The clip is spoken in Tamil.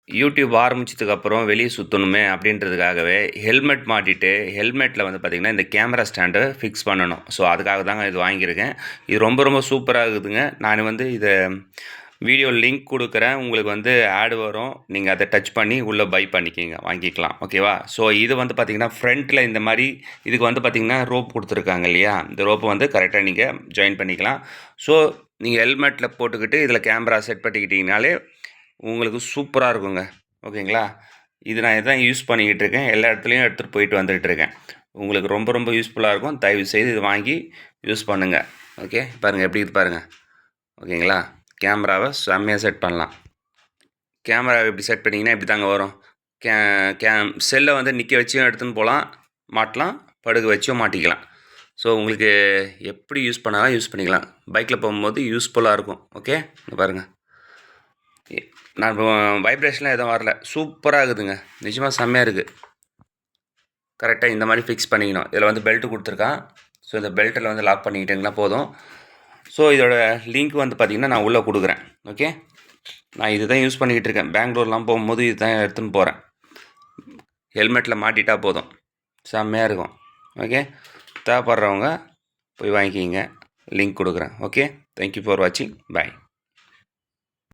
யூடியூப் ஆரம்பிச்சதுக்கப்புறம் வெளிய சுத்தணுமே அப்படின்றதுக்காகவே ஹெல்மெட் மாட்டிட்டு, ஹெல்மெட்ல வந்து பார்த்தீங்கன்னா, இந்த கேமரா ஸ்டாண்ட ஃபிக்ஸ் பண்ணணும். ஸோ, அதுக்காக தாங்க இது வாங்கியிருக்கேன். இது ரொம்ப ரொம்ப சூப்பரா இருக்குதுங்க. நான் வந்து இத வீடியோ லிங்க் குடுக்குறேன். உங்களுக்கு வந்து ஆட் வரும். நீங்க அத டச் பண்ணி உள்ள பை பண்ணிக்கங்க. வாங்கிக்கலாம். ஓகேவா? ஸோ, இது வந்து பார்த்தீங்கன்னா, ஃப்ரண்ட்ல இந்த மாரி இதுக்கு வந்து பார்த்தீங்கன்னா, ரோப் குடுத்துருக்காங்க இல்லையா? இந்த ரோப்ப வந்து கரெக்ட்டா நீங்க ஜாயின் பண்ணிக்கலாம். ஸோ, நீங்க ஹெல்மெட்ல போட்டுக்கிட்டு, இதில கேமரா செட் பண்ணிக்கிட்டீங்கனாலே உங்களுக்கு சூப்பரா இருக்குங்க. ஓகேங்களா? இது நான் இதான் யூஸ் பண்ணிக்கிட்டு இருக்கேன். எல்லா இடத்துலயும் எடுத்துட்டு போயிட்டு வந்துட்டு இருக்கேன். உங்களுக்கு ரொம்ப ரொம்ப யூஸ்ஃபுல்லா இருக்கும். தயவுசெய்து இத வாங்கி யூஸ் பண்ணுங்க. ஓகே. பாருங்க எப்படி இருக்குது பாருங்க. ஓகேங்களா? கேமராவ செம்மையா செட் பண்ணலாம். கேமராவ இப்படி செட் பண்ணீங்கன்னா இப்படி தாங்க வரும். கே கேம் செல்ல வந்து நிக்க வச்சும் எடுத்துன்னு போலாம், மாட்டலாம். படுக்க வச்சும் மாட்டிக்கலாம். ஸோ, உங்களுக்கு எப்படி யூஸ் பண்ணாலும் யூஸ் பண்ணிக்கலாம். பைக்ல போகும்போது யூஸ்ஃபுல்லா இருக்கும். ஓகே. இங்க பாருங்க. எ நான் இப்போ வைப்ரேஷன்லாம் எதுவும் வரல. சூப்பரா இருக்குதுங்க. நிஜமா செம்மையா இருக்கு. கரெக்ட்டா இந்த மாரி ஃபிக்ஸ் பண்ணிக்கணும். இதில வந்து பெல்ட் குடுத்துருக்கான். ஸோ, இந்த பெல்ட்டில வந்து லாக் பண்ணிக்கிட்டீங்கன்னா போதும். ஸோ, இதோட லிங்க் வந்து பார்த்தீங்கன்னா, நான் உள்ள குடுக்குறேன். ஓகே. நான் இது தான் யூஸ் பண்ணிக்கிட்டு இருக்கேன். பெங்களூர்லாம் போகும்போது இது தான் எடுத்துன்னு போறேன். ஹெல்மெட்ல மாட்டிட்டா போதும். செம்மையா இருக்கும். ஓகே. தேவைப்படுறவங்க போய் வாங்கிக்கிங்க. லிங்க் குடுக்குறேன். ஓகே. தேங்க் யூ ஃபார் வாட்சிங். பாய்.